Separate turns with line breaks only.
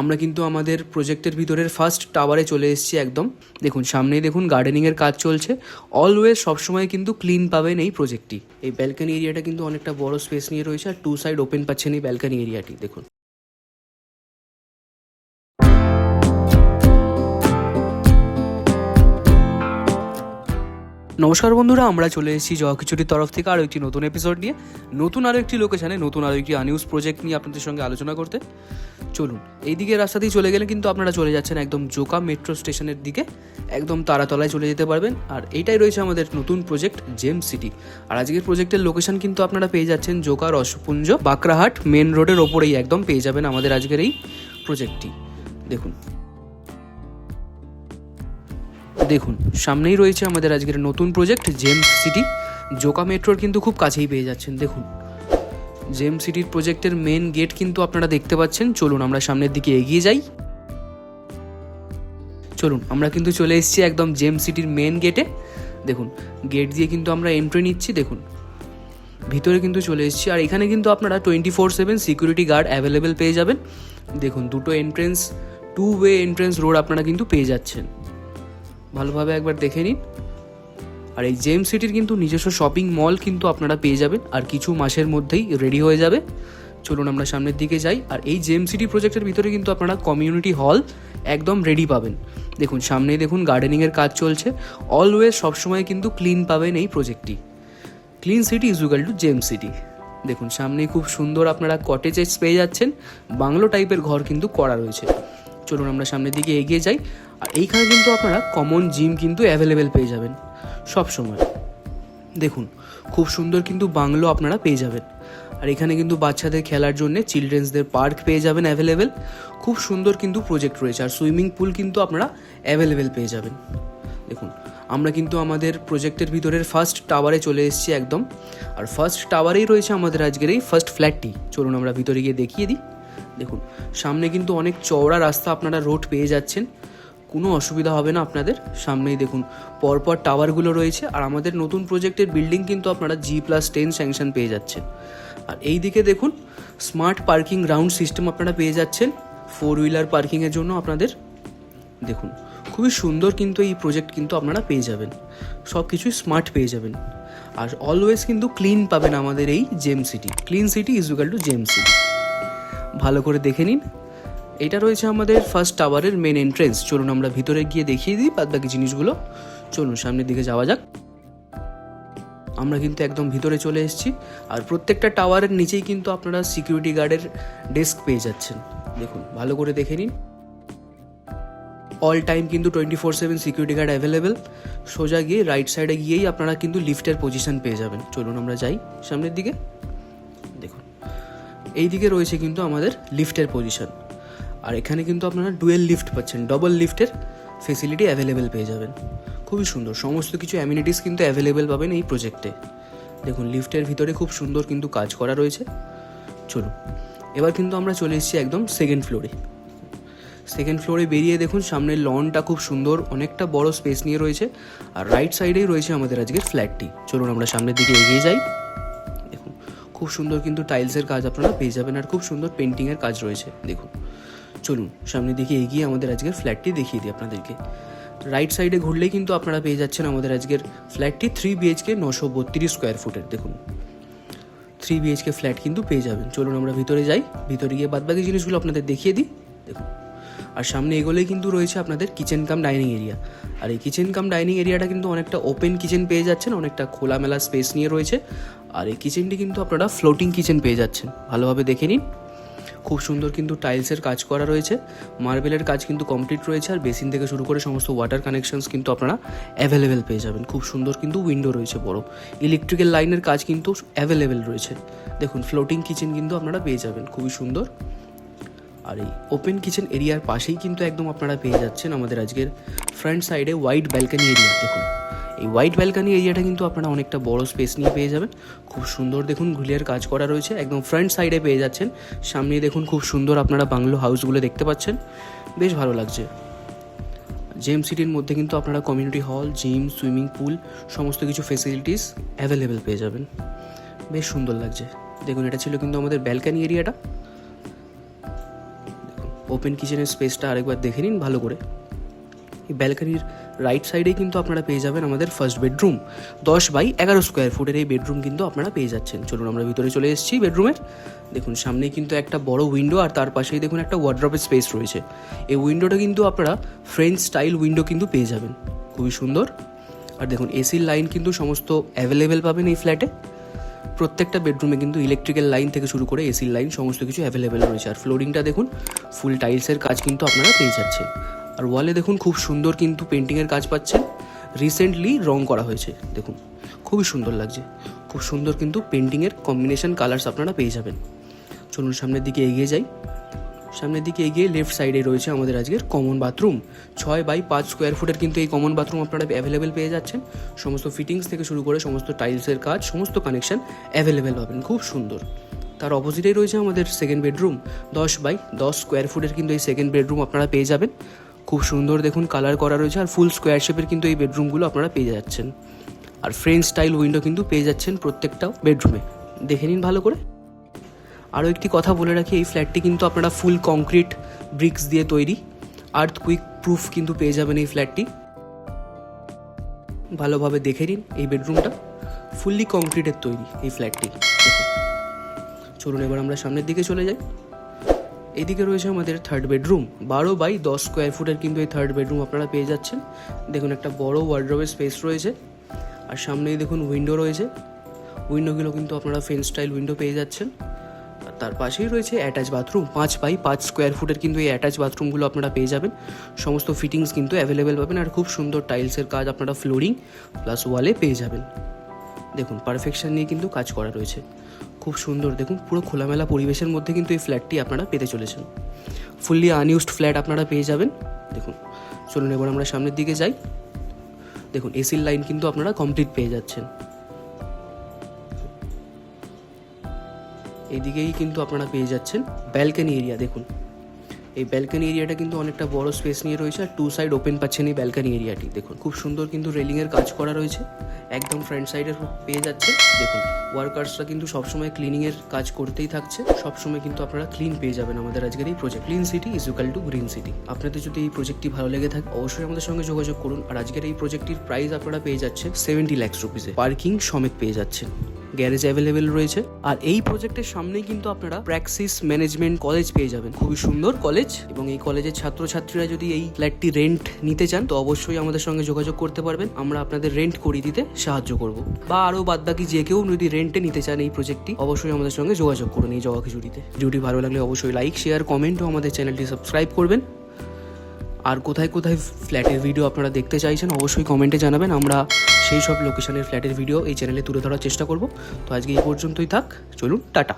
আমরা কিন্তু আমাদের প্রজেক্টের ভিতরের ফার্স্ট টাওয়ারে চলে এসেছি একদম। দেখুন সামনেই দেখুন গার্ডেনিংয়ের কাজ চলছে। অলওয়েজ সবসময় কিন্তু ক্লিন পাবেন এই প্রজেক্টটি। এই ব্যালকনি এরিয়াটা কিন্তু অনেকটা বড় স্পেস নিয়ে রয়েছে আর টু সাইড ওপেন পাচ্ছেন এই ব্যালকনি এরিয়াটি। দেখুন নমস্কার বন্ধুরা, আমরা চলে এসেছি জয়া খিচুড়ির তরফ থেকে আরও একটি নতুন এপিসোড নিয়ে, নতুন আরও একটি লোকেশানে, নতুন আরও একটি আনইউজ প্রজেক্ট নিয়ে আপনাদের সঙ্গে আলোচনা করতে। চলুন এইদিকে রাস্তাতেই চলে গেলে কিন্তু আপনারা চলে যাচ্ছেন একদম জোকা মেট্রো স্টেশনের দিকে, একদম তারাতলায় চলে যেতে পারবেন। আর এইটাই রয়েছে আমাদের নতুন প্রজেক্ট জেম সিটি। আর আজকের প্রজেক্টের লোকেশন কিন্তু আপনারা পেয়ে যাচ্ছেন জোকা রসপুঞ্জ বাঁকড়াহাট মেন রোডের ওপরেই একদম পেয়ে যাবেন আমাদের আজকের এই প্রজেক্টটি। দেখুন দেখুন সামনেই রয়েছে আমাদের আজকের নতুন প্রজেক্ট জেম সিটি। জোকা মেট্রোর কিন্তু খুব কাছেই পেয়ে যাচ্ছেন। দেখুন জেম সিটির প্রজেক্টের মেন গেট কিন্তু আপনারা দেখতে পাচ্ছেন। চলুন আমরা সামনের দিকে এগিয়ে যাই। চলুন আমরা কিন্তু চলে এসেছি একদম জেম সিটির মেন গেটে। দেখুন গেট দিয়ে কিন্তু আমরা এন্ট্রি নিচ্ছি। দেখুন ভিতরে কিন্তু চলে এসেছি। আর এখানে কিন্তু আপনারা 24/7 সিকিউরিটি গার্ড অ্যাভেলেবেল পেয়ে যাবেন। দেখুন দুটো এন্ট্রেন্স, 2 ওয়ে এন্ট্রেন্স রোড আপনারা কিন্তু পেয়ে যাচ্ছেন। ভালোভাবে একবার দেখে নিন। আর এই জেম সিটির কিন্তু নিজস্ব শপিং মল কিন্তু আপনারা পেয়ে যাবেন আর কিছু মাসের মধ্যেই রেডি হয়ে যাবে। চলুন আমরা সামনের দিকে যাই। আর এই জেম সিটি প্রজেক্টের ভিতরে কিন্তু আপনারা কমিউনিটি হল একদম রেডি পাবেন। দেখুন সামনেই দেখুন গার্ডেনিংয়ের কাজ চলছে। অলওয়েজ সবসময় কিন্তু ক্লিন পাবেন এই প্রজেক্টটি। Clean city is equal to gem city. দেখুন সামনেই খুব সুন্দর আপনারা কটেজেস পেয়ে যাচ্ছেন, বাংলো টাইপের ঘর কিন্তু করা রয়েছে। চলুন আমরা সামনের দিকে এগিয়ে যাই। আর এইখানে কিন্তু আপনারা কমন জিম কিন্তু অ্যাভেলেবেল পেয়ে যাবেন সব সময়। দেখুন খুব সুন্দর কিন্তু বাংলো আপনারা পেয়ে যাবেন। আর এখানে কিন্তু বাচ্চাদের খেলার জন্য চিলড্রেন্সদের পার্ক পেয়ে যাবেন অ্যাভেলেবেল। খুব সুন্দর কিন্তু প্রজেক্ট রয়েছে। আর সুইমিং পুল কিন্তু আপনারা অ্যাভেলেবেল পেয়ে যাবেন। দেখুন আমরা কিন্তু আমাদের প্রজেক্টের ভিতরের ফার্স্ট টাওয়ারে চলে এসেছি একদম। আর ফার্স্ট টাওয়ারেই রয়েছে আমাদের আজকের এই ফার্স্ট ফ্ল্যাটটি। চলুন আমরা ভিতরে গিয়ে দেখিয়ে দিই। দেখুন সামনে কিন্তু অনেক চওড়া রাস্তা, আপনারা রোড পেয়ে যাচ্ছেন, কোনো অসুবিধা হবে না আপনাদের। সামনেই দেখুন পরপর টাওয়ারগুলো রয়েছে। আর আমাদের নতুন প্রজেক্টের বিল্ডিং কিন্তু আপনারা G+10 স্যাংশন পেয়ে যাচ্ছেন। আর এই দিকে দেখুন স্মার্ট পার্কিং রাউন্ড সিস্টেম আপনারা পেয়ে যাচ্ছেন 4 হুইলার পার্কিংয়ের জন্য আপনাদের। দেখুন খুবই সুন্দর কিন্তু এই প্রজেক্ট কিন্তু আপনারা পেয়ে যাবেন, সব কিছুই স্মার্ট পেয়ে যাবেন। আর অলওয়েজ কিন্তু ক্লিন পাবেন আমাদের এই gem city. Clean city is equal to gem city. ভালো করে দেখে নিন। এটা রয়েছে আমাদের ফার্স্ট টাওয়ারের মেন এন্ট্রেন্স। চলুন আমরা ভিতরে গিয়ে দেখিয়ে দিই বাদ বাকি জিনিসগুলো। চলুন সামনের দিকে যাওয়া যাক। আমরা কিন্তু একদম ভিতরে চলে এসেছি। আর প্রত্যেকটা টাওয়ারের নিচেই কিন্তু আপনারা সিকিউরিটি গার্ডের ডেস্ক পেয়ে যাচ্ছেন। দেখুন ভালো করে দেখে নিন। অল টাইম কিন্তু 24/7 সিকিউরিটি গার্ড অ্যাভেলেবেল। সোজা গিয়ে রাইট সাইডে গিয়েই আপনারা কিন্তু লিফটের পজিশন পেয়ে যাবেন। চলুন আমরা যাই সামনের দিকে। দেখুন এই দিকে রয়েছে কিন্তু আমাদের লিফটের পজিশন। আর এখানে কিন্তু আপনারা ডুয়েল লিফট পাচ্ছেন, ডবল লিফটের ফেসিলিটি অ্যাভেলেবেল পেয়ে যাবেন। খুবই সুন্দর, সমস্ত কিছু অ্যামিনিটিস কিন্তু অ্যাভেলেবেল পাবেন এই প্রজেক্টে। দেখুন লিফটের ভিতরে খুব সুন্দর কিন্তু কাজ করা রয়েছে। চলুন এবার কিন্তু আমরা চলে এসেছি একদম সেকেন্ড ফ্লোরে। সেকেন্ড ফ্লোরে বেরিয়ে দেখুন সামনের লনটা খুব সুন্দর, অনেকটা বড় স্পেস নিয়ে রয়েছে। আর রাইট সাইডেই রয়েছে আমাদের আজকের ফ্ল্যাটটি। চলুন আমরা সামনের দিকে এগিয়ে যাই। দেখুন খুব সুন্দর কিন্তু টাইলসের কাজ আপনারা পেয়ে যাবেন আর খুব সুন্দর পেন্টিংয়ের কাজ রয়েছে। দেখুন চলুন সামনের দিকে এগিয়ে আমাদের আজকের ফ্ল্যাটটি দেখিয়ে দিই আপনাদেরকে। রাইট সাইডে ঘুরলেই কিন্তু আপনারা পেয়ে যাচ্ছেন আমাদের আজকের ফ্ল্যাটটি 3 BHK 932 স্কোয়ার ফুটের। দেখুন 3 BHK ফ্ল্যাট কিন্তু পেয়ে যাবেন। চলুন আমরা ভিতরে যাই, ভিতরে গিয়ে বাদবাকি জিনিসগুলো আপনাদের দেখিয়ে দিই। দেখুন আর সামনে এগোলেই কিন্তু রয়েছে আপনাদের কিচেন কাম ডাইনিং এরিয়া। আর এই কিচেন কাম ডাইনিং এরিয়াটা কিন্তু অনেকটা ওপেন কিচেন পেয়ে যাচ্ছেন, অনেকটা খোলামেলা স্পেস নিয়ে রয়েছে। আর এই কিচেনটি কিন্তু আপনারা ফ্লোটিং কিচেন পেয়ে যাচ্ছেন। ভালোভাবে দেখে নিন। খুব সুন্দর কিন্তু টাইলসের কাজ করা রয়েছে, মার্বেলের কাজ কিন্তু কমপ্লিট রয়েছে। আর বেসিন থেকে শুরু করে সমস্ত ওয়াটার কানেকশনস কিন্তু আপনারা অ্যাভেলেবেল পেয়ে যাবেন। খুব সুন্দর কিন্তু উইন্ডো রয়েছে, বড় ইলেকট্রিক্যাল লাইনের কাজ কিন্তু অ্যাভেলেবেল রয়েছে। দেখুন ফ্লোটিং কিচেন কিন্তু আপনারা পেয়ে যাবেন, খুবই সুন্দর। আর এই ওপেন কিচেন এরিয়ার পাশেই কিন্তু একদম আপনারা পেয়ে যাচ্ছেন আমাদের আজকের ফ্রন্ট সাইডে হোয়াইট ব্যালকনি এরিয়া। দেখুন এই হোয়াইট ব্যালকনি এরিয়াটা কিন্তু আপনারা অনেকটা বড় স্পেস নিয়ে পেয়ে যাবেন। খুব সুন্দর দেখুন গ্রিলের কাজ করা রয়েছে, একদম ফ্রন্ট সাইডে পেয়ে যাচ্ছেন। সামনে দেখুন খুব সুন্দর আপনারা বাংলো হাউসগুলো দেখতে পাচ্ছেন, বেশ ভালো লাগছে। জেম সিটির মধ্যে কিন্তু আপনারা community hall, gym, swimming pool সমস্ত কিছু ফেসিলিটিস অ্যাভেলেবেল পেয়ে যাবেন। বেশ সুন্দর লাগছে। দেখুন এটা ছিল কিন্তু আমাদের ব্যালকনি এরিয়াটা। ওপেন কিচেনের স্পেসটা আরেকবার দেখে নিন ভালো করে। এই ব্যালকানির রাইট সাইডেই কিন্তু আপনারা পেয়ে যাবেন আমাদের ফার্স্ট বেডরুম। 10x11 স্কোয়ার ফুটের এই বেডরুম কিন্তু আপনারা পেয়ে যাচ্ছেন। চলুন আমরা ভিতরে চলে এসেছি বেডরুমের। দেখুন সামনেই কিন্তু একটা বড় উইন্ডো আর তার পাশেই দেখুন একটা ওয়ার্ড্রপের স্পেস রয়েছে। এই উইন্ডোটা কিন্তু আপনারা ফ্রেঞ্চ স্টাইল উইন্ডো কিন্তু পেয়ে যাবেন, খুবই সুন্দর। আর দেখুন এসির লাইন কিন্তু সমস্ত অ্যাভেলেবেল পাবেন এই ফ্ল্যাটে। প্রত্যেকটা বেডরুমে কিন্তু ইলেকট্রিক্যাল লাইন থেকে শুরু করে এসির লাইন সমস্ত কিছু অ্যাভেলেবেল রয়েছে। আর ফ্লোরিংটা দেখুন ফুল টাইলসের কাজ কিন্তু আপনারা পেয়ে যাচ্ছেন। আর ওয়ালে দেখুন খুব সুন্দর কিন্তু পেন্টিংয়ের কাজ পাচ্ছেন, রিসেন্টলি রং করা হয়েছে। দেখুন খুবই সুন্দর লাগছে, খুব সুন্দর কিন্তু পেন্টিংয়ের কম্বিনেশন কালার্স আপনারা পেয়ে যাবেন। চলুন সামনের দিকে এগিয়ে যাই। সামনের দিকে এগিয়ে লেফট সাইডে রয়েছে আমাদের আজকের কমন বাথরুম। 6x5 স্কোয়ার ফুটের কিন্তু এই কমন বাথরুম আপনারা অ্যাভেলেবেল পেয়ে যাচ্ছেন। সমস্ত ফিটিংস থেকে শুরু করে সমস্ত টাইলসের কাজ, সমস্ত কানেকশন অ্যাভেলেবেল পাবেন, খুব সুন্দর। তার অপোজিটেই রয়েছে আমাদের সেকেন্ড বেডরুম। 10x10 স্কোয়ার ফুটের কিন্তু এই সেকেন্ড বেডরুম আপনারা পেয়ে যাবেন। খুব সুন্দর দেখুন কালার করা রয়েছে আর ফুল স্কোয়ার শেপের কিন্তু এই বেডরুমগুলো আপনারা পেয়ে যাচ্ছেন। আর ফ্রেঞ্চ স্টাইল উইন্ডো কিন্তু পেয়ে যাচ্ছেন প্রত্যেকটা বেডরুমে, দেখে নিন ভালো করে। আরও একটি কথা বলে রাখি, এই ফ্ল্যাটটি কিন্তু আপনারা ফুল কংক্রিট ব্রিক্স দিয়ে তৈরি, আর্থকুইক প্রুফ কিন্তু পেয়ে যাবেন এই ফ্ল্যাটটি। ভালোভাবে দেখে নিন এই বেডরুমটা ফুললি কংক্রিটের তৈরি এই ফ্ল্যাটটি। চলুন এবার আমরা সামনের দিকে চলে যাই। এদিকে রয়েছে আমাদের থার্ড বেডরুম। 12x10 স্কোয়ার ফুটের কিন্তু এই থার্ড বেডরুম আপনারা পেয়ে যাচ্ছেন। দেখুন একটা বড় ওয়ার্ড্রোবের স্পেস রয়েছে আর সামনেই দেখুন উইন্ডো রয়েছে। উইন্ডোগুলো কিন্তু আপনারা ফেন্স স্টাইল উইন্ডো পেয়ে যাচ্ছেন। আর তার পাশেই রয়েছে অ্যাটাচ বাথরুম। 5x5 স্কোয়ার ফুটের কিন্তু এই অ্যাটাচ বাথরুমগুলো আপনারা পেয়ে যাবেন। সমস্ত ফিটিংস কিন্তু অ্যাভেলেবেল পাবেন আর খুব সুন্দর টাইলসের কাজ আপনারা ফ্লোরিং প্লাস ওয়ালে পেয়ে যাবেন। দেখুন পারফেকশন নিয়ে কিন্তু কাজ করা রয়েছে, খুব সুন্দর। দেখুন পুরো খোলামেলা পরিবেশের মধ্যে কিন্তু এই ফ্ল্যাটটি আপনারা পেতে চলেছেন। ফুললি আনইউজড ফ্ল্যাট আপনারা পেয়ে যাবেন। দেখুন চলুন এবার আমরা সামনের দিকে যাই। দেখুন এসির লাইন কিন্তু আপনারা কমপ্লিট পেয়ে যাচ্ছেন। এইদিকেই কিন্তু আপনারা পেয়ে যাচ্ছেন ব্যালকনি এরিয়া। দেখুন এই ব্যালকনি এরিয়াটা কিন্তু অনেকটা বড় স্পেস নিয়ে রয়েছে আর টু সাইড ওপেন পাচ্ছেন এই ব্যালকনি এরিয়াটি। দেখুন খুব সুন্দর কিন্তু রেলিংয়ের কাজ করা রয়েছে, একদম ফ্রন্ট সাইডে পেয়ে যাচ্ছে। দেখুন ওয়ার্কার্সরা কিন্তু সবসময় ক্লিনিংয়ের কাজ করতেই থাকছে, সবসময় কিন্তু আপনারা ক্লিন পেয়ে যাবেন আমাদের আজকের এই project. Clean city is equal two green city. আপনাদের যদি এই প্রজেক্টটি ভালো লেগে থাকে অবশ্যই আমাদের সঙ্গে যোগাযোগ করুন। আর আজকের এই প্রজেক্টটির প্রাইস আপনারা পেয়ে যাচ্ছেন 70 লাখ রুপিসে, পার্কিং সমেত পেয়ে যাচ্ছেন, গ্যারেজ অ্যাভেলেবেল রয়েছে। আর এই প্রজেক্টের সামনেই কিন্তু আপনারা প্র্যাক্সিস ম্যানেজমেন্ট কলেজ পেয়ে যাবেন, খুবই সুন্দর কলেজ। এবং এই কলেজের ছাত্রছাত্রীরা যদি এই ফ্ল্যাটটি রেন্ট নিতে চান তো অবশ্যই আমাদের সঙ্গে যোগাযোগ করতে পারবেন, আমরা আপনাদের রেন্ট করিয়ে দিতে সাহায্য করব। বা আরও বাদবাকি যে কেউ যদি রেন্টে নিতে চান এই প্রজেক্টটি অবশ্যই আমাদের সঙ্গে যোগাযোগ করুন এই জগা খিচুড়িতে। ভিডিওটি ভালো লাগলে অবশ্যই লাইক শেয়ার কমেন্ট ও আমাদের চ্যানেলটি সাবস্ক্রাইব করবেন। আর কোথায় কোথায় ফ্ল্যাটের ভিডিও আপনারা দেখতে চাইছেন অবশ্যই কমেন্টে জানাবেন, আমরা সেই সব লোকেশনের ফ্ল্যাটের ভিডিও এই চ্যানেলে তুলে ধরার চেষ্টা করব। তো আজকে এই পর্যন্তই থাক, চলুন টাটা।